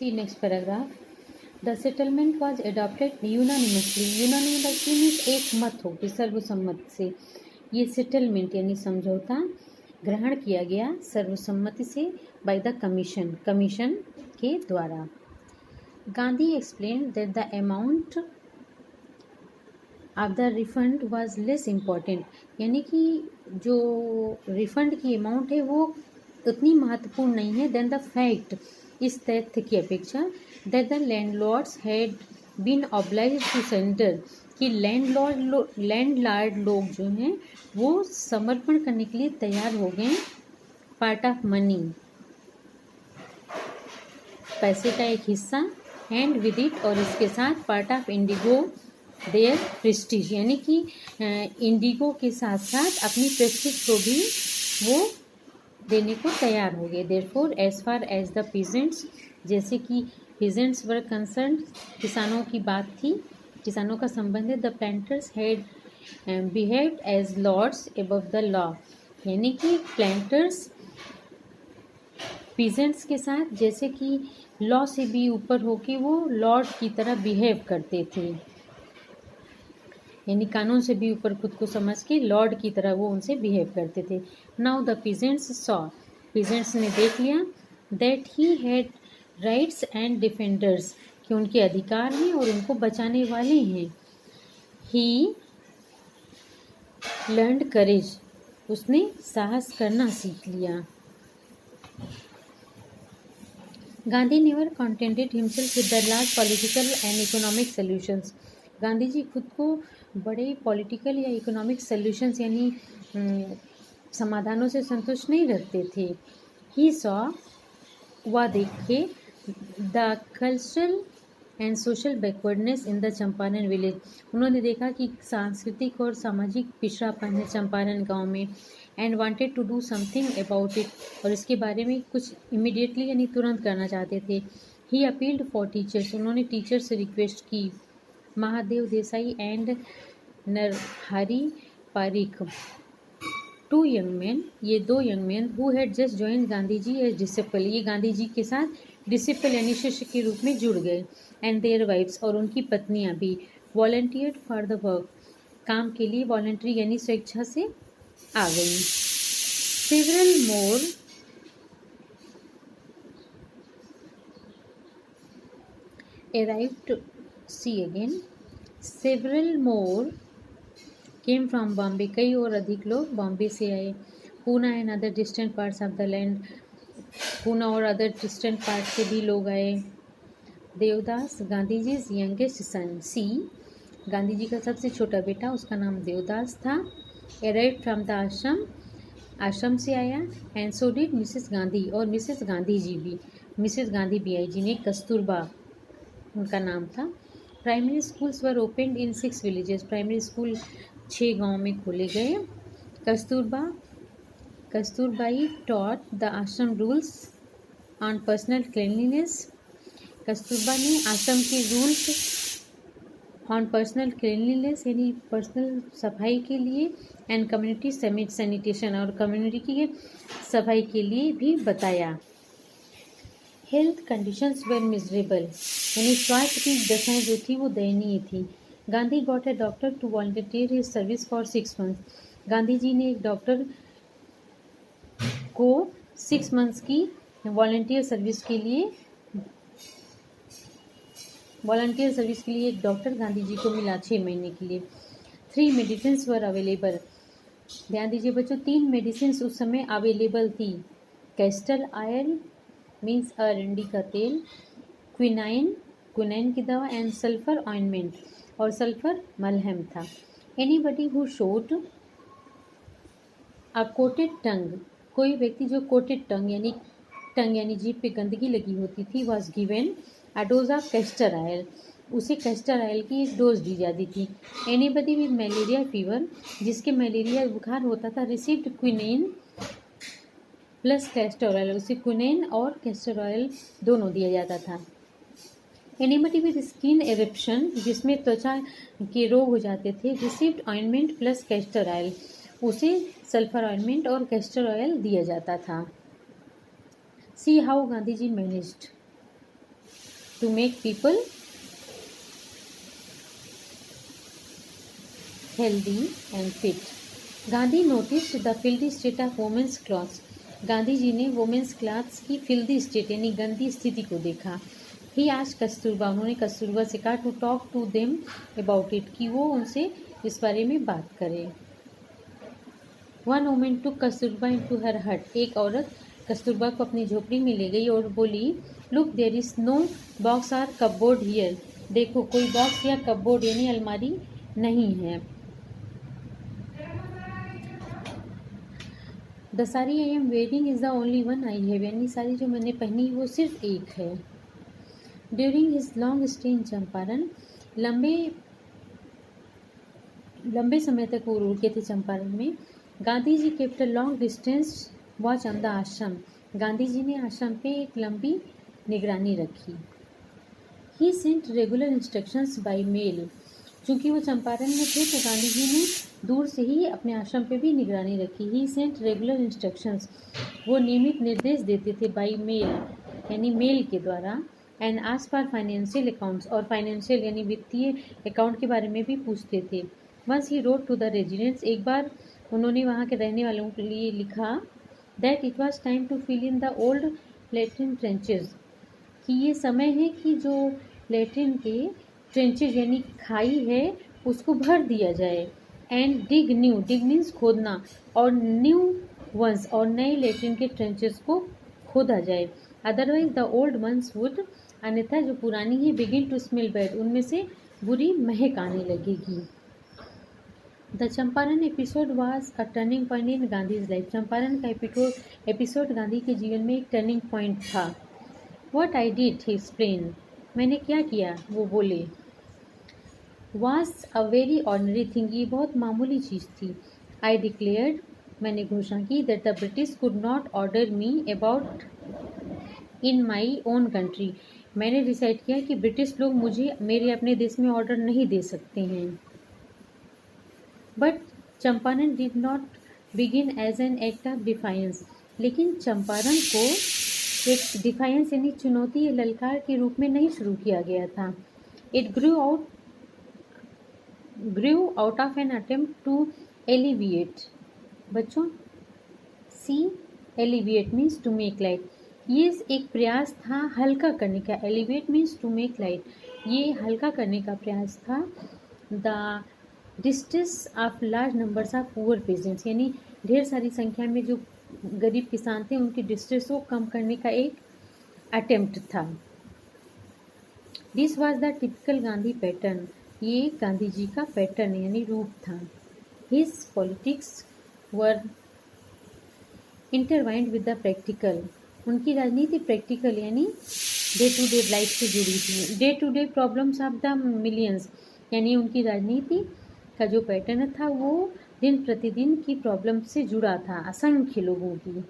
See next paragraph. The settlement was adopted unanimously. Unanimously means एक मत हो कि सर्वसम्मति से ये सेटलमेंट यानी समझौता ग्रहण किया गया सर्वसम्मति से by the कमीशन के द्वारा. Gandhi explained that the amount of the refund was less important. यानी कि जो रिफंड की अमाउंट है वो उतनी महत्वपूर्ण नहीं है देन द फैक्ट, इस तथ्य की अपेक्षा that the landlords had been obliged to centre, कि लैंडलॉर्ड लोग जो हैं वो समर्पण करने के लिए तैयार हो गए पार्ट ऑफ मनी, पैसे का एक हिस्सा, एंड विद इट और इसके साथ part of indigo their prestige, यानी कि इंडिगो के साथ साथ अपनी प्रेस्टीज को भी वो देने को तैयार हो गए. Therefore as far as the peasants, जैसे कि पीजेंट्स वर कंसर्न, किसानों की बात थी, किसानों का संबंध है, the planters had behaved as lords above the law, यानी कि प्लांटर्स पीजेंट्स के साथ जैसे कि लॉ से भी ऊपर होके वो लॉर्ड की तरह बिहेव करते थे, यानी कानून से भी ऊपर खुद को समझ के लॉर्ड की तरह वो उनसे बिहेव करते थे. Now the peasants saw, peasants ने देख लिया that he had rights and defenders, कि उनके अधिकार हैं और उनको बचाने वाले हैं. ही लर्नड करेज, उसने साहस करना सीख लिया. Gandhi never contented himself with the large political and economic solutions. Gandhi ji खुद को बड़े पॉलिटिकल या इकोनॉमिक सॉल्यूशंस यानी समाधानों से संतुष्ट नहीं रखते थे. ही सॉ, वह देखे the cultural and social backwardness in the Champaran village, उन्होंने देखा कि सांस्कृतिक और सामाजिक पिछड़ापन है चंपारण गांव में, and wanted to do something about it, और इसके बारे में कुछ इमीडिएटली यानी तुरंत करना चाहते थे. ही अपील्ड फॉर टीचर्स, उन्होंने टीचर से रिक्वेस्ट की. Mahadev Desai and Narhari Parikh, two young man, ये दो young man who had just join Gandhi ji as disciple, ये गांधी जी के साथ डिसिपल यानी शिष्य के रूप में जुड़ गए. एंड देयर वाइफ्स, और उनकी पत्नियां भी वॉलंटियर्ड फॉर द वर्क, काम के लिए वॉलंटरी यानी स्वेच्छा से आ गई. Several more arrived, see again, several more came from Bombay, कई और अधिक लोग बॉम्बे से आए. Poona and other distant parts of the land, Poona और अदर डिस्टेंट पार्ट से भी लोग आए. देवदास, गांधी जी यंगेस्ट सन, सी, गांधी जी का सबसे छोटा बेटा, उसका नाम देवदास था. arrived फ्रॉम द आश्रम, आश्रम से आया. And so did Mrs Gandhi, और मिसेस गांधी जी भी, मिसेस गांधी भी आई जिन्हें कस्तूरबा उनका नाम था. प्राइमरी स्कूल्स वर ओपनड इन 6 विलेजेस, प्राइमरी स्कूल 6 गाँव में खोले गए. कस्तूरबाई टॉट द आश्रम rules on personal cleanliness, Kasturba ने आश्रम के रूल्स ऑन पर्सनल क्लीनलीनेस यानी पर्सनल सफाई के लिए, एंड कम्युनिटी सैनिटेशन, और कम्युनिटी की सफाई के लिए भी बताया. हेल्थ कंडीशंस वर मिजरेबल, यानी स्वास्थ्य की दशाएं जो थी वो दयनीय थी. Gandhi got a doctor to volunteer his service for 6 months, Gandhi ji ने एक डॉक्टर को 6 मंथ्स की वॉलंटियर सर्विस के लिए एक डॉक्टर गांधी जी को मिला 6 महीने के लिए. 3 मेडिसिन वर अवेलेबल, ध्यान दीजिए बच्चों, 3 मेडिसिन उस समय अवेलेबल थी. कैस्टर ऑयल मीन्स अरंडी का तेल, क्विनाइन की दवा, एंड सल्फर ऑइंटमेंट, और सल्फर मलहम था. Anybody who showed a coated टंग, कोई व्यक्ति जो कोटेड टंग यानी जीभ पे गंदगी लगी होती थी, was given a dose of castor oil, उसे कैस्टर ऑयल की एक डोज दी जाती थी. एनीबडी विद मलेरिया फीवर, जिसके मलेरिया बुखार होता था, received quinine plus castor oil, उसे क्विनाइन और कैस्टर ऑयल दोनों दिया जाता था. एनीबडी विद स्किन एरप्शन, जिसमें त्वचा के रोग हो जाते थे, received ointment plus castor oil, उसे सल्फर ऑइंटमेंट और कैस्टर ऑयल दिया जाता था. See how Gandhi ji managed, to make people healthy and fit. Gandhi noticed the filthy state of women's clothes. Gandhi ji ने वुमेन्स क्लॉथ्स की फिल्दी स्टेट यानी गंदी स्थिति को देखा. ही आज कस्तूरबा, उन्होंने कस्तूरबा से कहा to talk to them about it, कि वो उनसे इस बारे में बात करे. One women to Kasturba into her hut, एक औरत कस्तूरबा को अपनी झोपड़ी में ले गई और बोली look there is no box or cupboard here, देखो कोई बॉक्स या कपबोर्ड यानी अलमारी नहीं है. The sari I am wearing is the only one I have, यानी साड़ी जो मैंने पहनी वो सिर्फ एक है. During his long stay in Champaran, लंबे समय तक वो रुके थे चंपारण में. Gandhi ji kept a long distance watch on the ashram, Gandhi ji ने आश्रम पे एक लंबी निगरानी रखी. He sent regular instructions by mail, चूँकि वो चंपारण में थे तो गांधी जी ने दूर से ही अपने आश्रम पे भी निगरानी रखी. ही सेंट रेगुलर इंस्ट्रक्शंस, वो नियमित निर्देश देते थे बाय मेल यानी मेल के द्वारा. एंड आज फॉर फाइनेंशियल अकाउंट्स, और फाइनेंशियल यानी वित्तीय अकाउंट के बारे में भी पूछते थे. Once he wrote to the residents, एक बार उन्होंने वहाँ के रहने वालों के लिए लिखा that it was time to fill in the old latrine trenches, कि ये समय है कि जो लेट्रिन के ट्रेंचेज यानी खाई है उसको भर दिया जाए. And dig new, dig means खोदना, और न्यू वंस, और नए लेट्रिन के ट्रेंचेस को खोदा जाए. Otherwise the old ones would, अन्यथा जो पुरानी है बिगिन टू स्मेल बैड, उनमें से बुरी महक आने लगेगी. The Champaran episode was a turning point in Gandhi's life, Champaran का एपिसोड गांधी के जीवन में एक टर्निंग पॉइंट था. What I did, he explain, मैंने क्या किया, वो बोले. Was a very ordinary thing, ये बहुत मामूली चीज़ थी. आई डिक्लेयर्ड, मैंने घोषणा की that the British could not order me about in my own country, मैंने डिसाइड किया कि ब्रिटिश लोग मुझे मेरे अपने देश में ऑर्डर नहीं दे सकते हैं. But Champaran did not begin as an act of defiance, लेकिन चंपारण को एक डिफाइंस यानी चुनौती या ललकार के रूप में नहीं शुरू किया गया था. It grew out of an attempt to alleviate, बच्चों सी alleviate means to make light, ये एक प्रयास था हल्का करने का. Elevate means to make light, ये हल्का करने का प्रयास था. The distress of large numbers of poor peasants, यानी ढेर सारी संख्या में जो गरीब किसान थे उनकी डिस्ट्रेस को कम करने का एक अटेम्प्ट था. This was the typical Gandhi pattern, ये गांधी जी का पैटर्न यानी रूप था. His politics were intertwined with the practical, उनकी राजनीति प्रैक्टिकल यानी डे टू डे लाइफ से जुड़ी थी. Day to day problems of the millions, यानी उनकी राजनीति का जो पैटर्न था वो दिन प्रतिदिन की प्रॉब्लम से जुड़ा था, असंख्य लोगों की,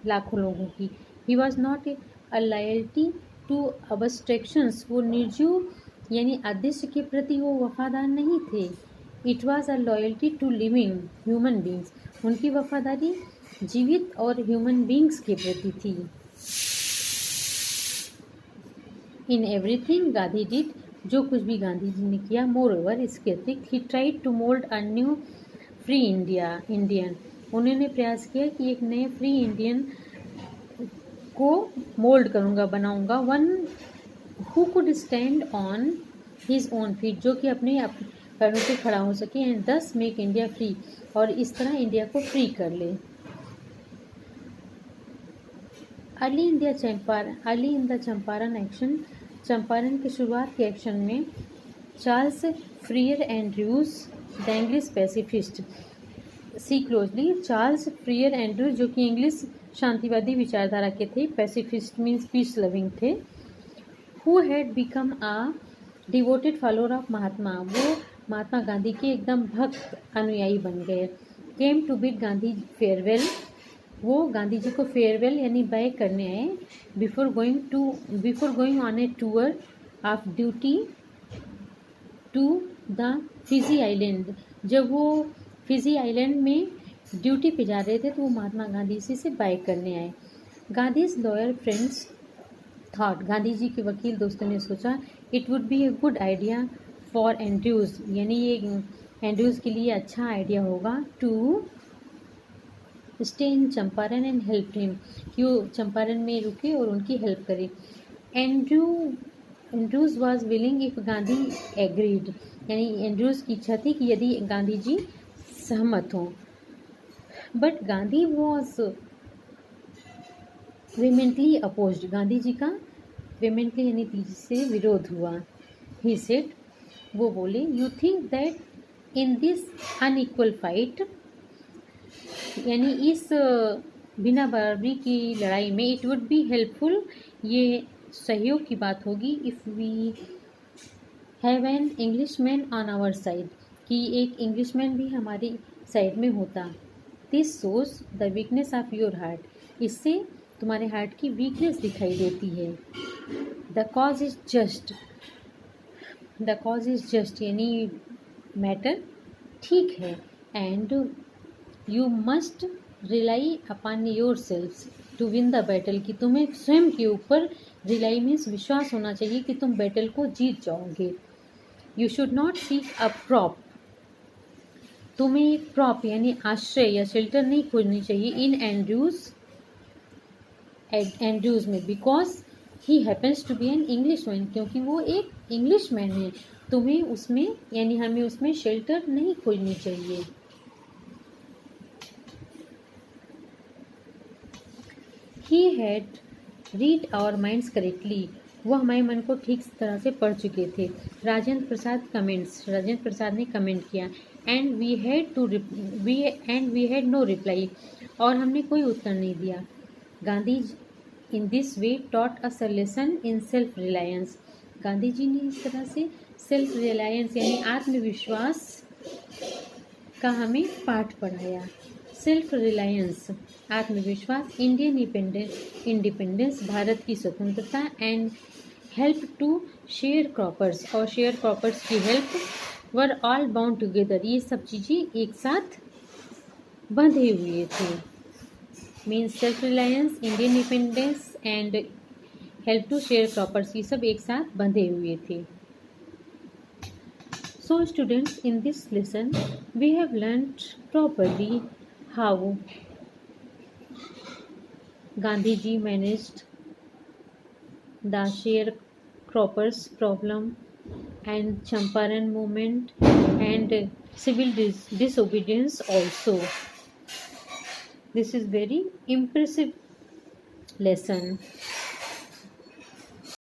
लाखों लोगों की. He was not a loyalty to abstractions, वो निर्जीव यानी अदृश्य के प्रति वो वफादार नहीं थे. It was a loyalty to living human beings, उनकी वफादारी जीवित और ह्यूमन बींग्स के प्रति थी. इन एवरीथिंग गांधी डिड, जो कुछ भी गांधी जी ने किया, मोर ओवर इसके अतिरिक्त he tried to mould a new free Indian, उन्होंने प्रयास किया कि एक नए फ्री इंडियन को मोल्ड करूँगा, बनाऊँगा. One who could stand on his own feet, जो कि अपने पैरों पे खड़ा हो सके. एंड दस मेक इंडिया फ्री, और इस तरह इंडिया को फ्री कर ले. Early in the Champaran action, Champaran के शुरुआत के एक्शन में Charles Freer Andrews the English pacifist, see closely, Charles Freer Andrews जो कि इंग्लिश शांतिवादी विचारधारा के थे, पैसिफिस्ट मीन्स पीस लविंग थे. Who had become a devoted follower of Mahatma, वो महात्मा गांधी के एकदम भक्त अनुयायी बन गए. Came to bid Gandhi farewell, वो गांधी जी को फेयरवेल यानी बाय करने आए. Before going on a tour of duty to the Fiji island, जब वो फिजी आइलैंड में ड्यूटी पे जा रहे थे तो वो महात्मा गांधी जी से बाय करने आए. Gandhi's loyal friends thought, Gandhi ji के वकील दोस्तों ने सोचा, it would be a good idea for Andrews, यानी ये एंड्रयूज के लिए अच्छा आइडिया होगा, to stay in Champaran and help him, कि वो चंपारण में रुके और उनकी हेल्प करे। Andrews was willing if Gandhi agreed, यानी एंड्रूज की इच्छा थी कि यदि गांधी जी सहमत हों। But Gandhi was vehemently opposed, Gandhi ji का वेमेंटली यानी तेजी से विरोध हुआ। ही सेड, वो बोले, you think that in this unequal fight, यानी इस बिना बराबरी की लड़ाई में, इट वुड बी हेल्पफुल, ये सहयोग की बात होगी, if we have an English man on our side, कि एक इंग्लिशमैन भी हमारी साइड में होता। This shows the weakness of your heart, इससे तुम्हारे हार्ट की वीकनेस दिखाई देती है। The cause is just, the cause is just यानी मैटर ठीक है, and you must rely upon yourself to win the battle, कि तुम्हें स्वयं के ऊपर रिलाई मीन्स विश्वास होना चाहिए कि तुम बैटल को जीत जाओगे। You should not seek a prop, तुम्हें एक प्रॉप यानी आश्रय या शेल्टर नहीं खोजनी चाहिए इन एंड्रूज में, because he happens to be an English man, क्योंकि वो एक इंग्लिश मैन है, तुम्हें उसमें यानी हमें उसमें शेल्टर नहीं खोजनी चाहिए। He had read our minds correctly, वो हमारे मन को ठीक तरह से पढ़ चुके थे। राजेंद्र प्रसाद कमेंट्स, राजेंद्र प्रसाद ने कमेंट किया, and we had no reply, और हमने कोई उत्तर नहीं दिया। Gandhi in this way taught us a lesson in self reliance, Gandhi ji ने इस तरह से सेल्फ रिलायंस यानी आत्मविश्वास का हमें पाठ पढ़ाया। सेल्फ रिलायंस आत्मविश्वास, इंडियन इंडिपेंडेंस भारत की स्वतंत्रता, and help to sharecroppers, और शेयर क्रॉपर्स की help, were all bound together, ये सब चीज़ें एक साथ बंधे हुए थे। Means self reliance, Indian independence and help to sharecroppers, ये सब एक साथ बंधे हुए थे। So students, in this lesson we have learnt properly how Gandhi ji managed the sharecroppers problem and Champaran movement and civil disobedience also. This is very impressive lesson.